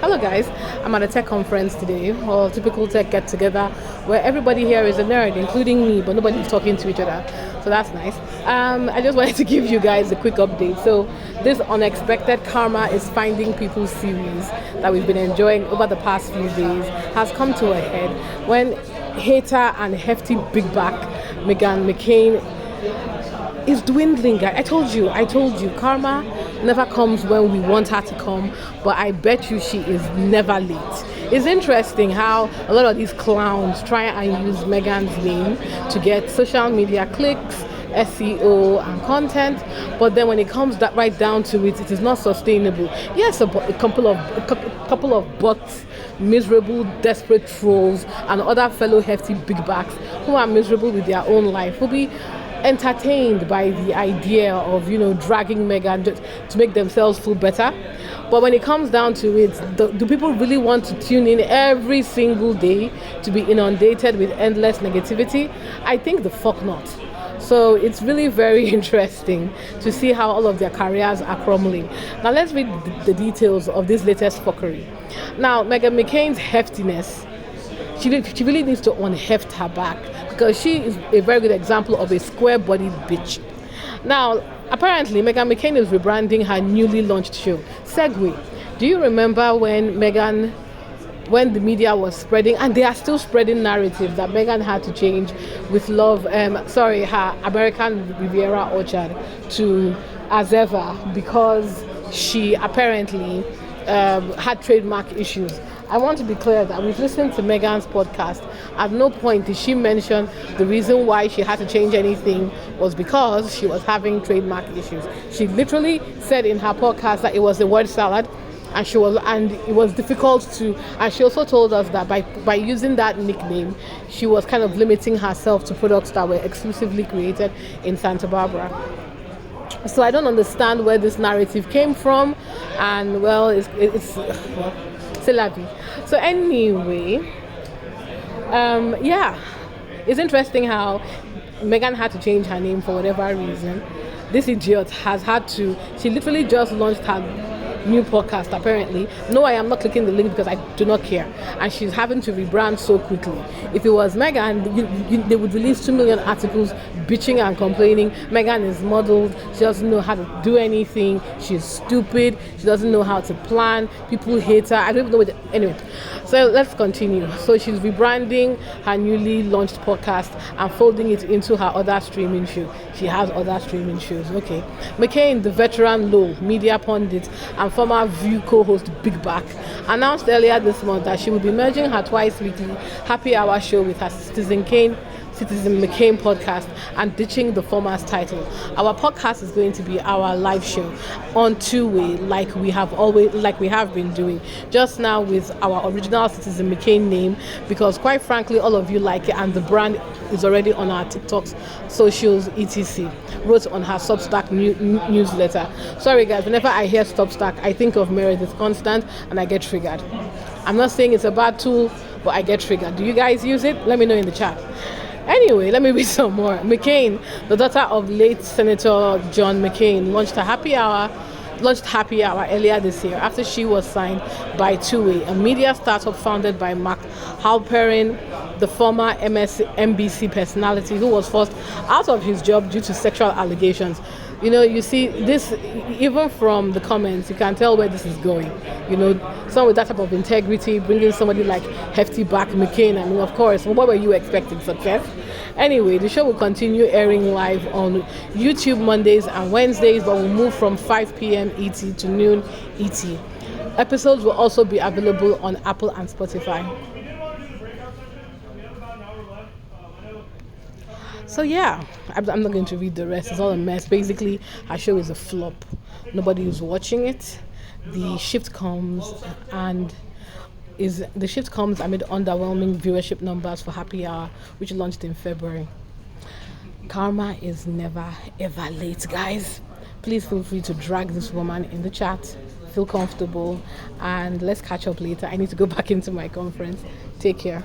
Hello guys, I'm at a tech conference today, or typical tech get together, where everybody here is a nerd, including me, but nobody's talking to each other, so that's nice. I just wanted to give you guys a quick update. So this Unexpected Karma is Finding People series that we've been enjoying over the past few days has come to a head when hater and hefty big back Meghan McCain is dwindling. I told you, karma never comes when we want her to come, but I bet you she is never late. It's interesting how a lot of these clowns try and use Meghan's name to get social media clicks, SEO and content, but then when it comes right down to it, it is not sustainable. Yes, a couple of bots, miserable, desperate trolls, and other fellow hefty big backs who are miserable with their own life will be entertained by the idea of dragging Meghan to make themselves feel better. But when it comes down to it, do people really want to tune in every single day to be inundated with endless negativity? I think the fuck not. So it's really very interesting to see how all of their careers are crumbling. Now let's read the details of this latest fuckery. Now, Meghan McCain's heftiness, she really needs to unheft her back, because she is a very good example of a square-bodied bitch. Now, apparently, Meghan McCain is rebranding her newly launched show, Segway. Do you remember when the media was spreading, and they are still spreading narratives that Meghan had to change with her American Riviera Orchard to Azeva because she apparently had trademark issues. I want to be clear that we've listened to Meghan's podcast. At no point did she mention the reason why she had to change anything was because she was having trademark issues. She literally said in her podcast that it was the word salad, and it was difficult to. And she also told us that by using that nickname, she was kind of limiting herself to products that were exclusively created in Santa Barbara. So I don't understand where this narrative came from, and it's c'est la vie. So anyway, it's interesting how Meghan had to change her name for whatever reason. This idiot she literally just launched her new podcast apparently. No, I am not clicking the link because I do not care, and she's having to rebrand so quickly. If it was Meghan, they would release 2 million articles bitching and complaining. Meghan is muddled, she doesn't know how to do anything, she's stupid, she doesn't know how to plan, people hate her. I don't even know anyway, so let's continue. So she's rebranding her newly launched podcast and folding it into her other streaming show. She has other streaming shows. Okay. McCain, the veteran Low media pundit and former View co-host Big Back, announced earlier this month that she will be merging her twice-weekly happy hour show with her Citizen McCain podcast and ditching the former's title. Our podcast is going to be our live show on two-way, like we have been doing, just now with our original Citizen McCain name, because quite frankly all of you like it and the brand is already on our TikToks, socials, etc. Wrote on her Substack newsletter. Sorry guys, whenever I hear Substack I think of Meredith Constant and I get triggered. I'm not saying it's a bad tool, but I get triggered. Do you guys use it? Let me know in the chat. Anyway, let me read some more. McCain, the daughter of late Senator John McCain, launched Happy Hour earlier this year after she was signed by Two-Way, a media startup founded by Mark Halperin, the former MSNBC personality who was forced out of his job due to sexual allegations. You see this even from the comments, you can tell where this is going. Someone with that type of integrity, bringing somebody like hefty back McCain, and of course, what were you expecting? Success? Anyway, the show will continue airing live on YouTube Mondays and Wednesdays, but will move from 5 p.m. ET to noon ET. Episodes will also be available on Apple and Spotify. So yeah, I'm not going to read the rest. It's all a mess. Basically, our show is a flop. Nobody is watching it. The shift comes amid underwhelming viewership numbers for Happy Hour, which launched in February. Karma is never ever late, guys. Please feel free to drag this woman in the chat. Feel comfortable, and let's catch up later. I need to go back into my conference. Take care.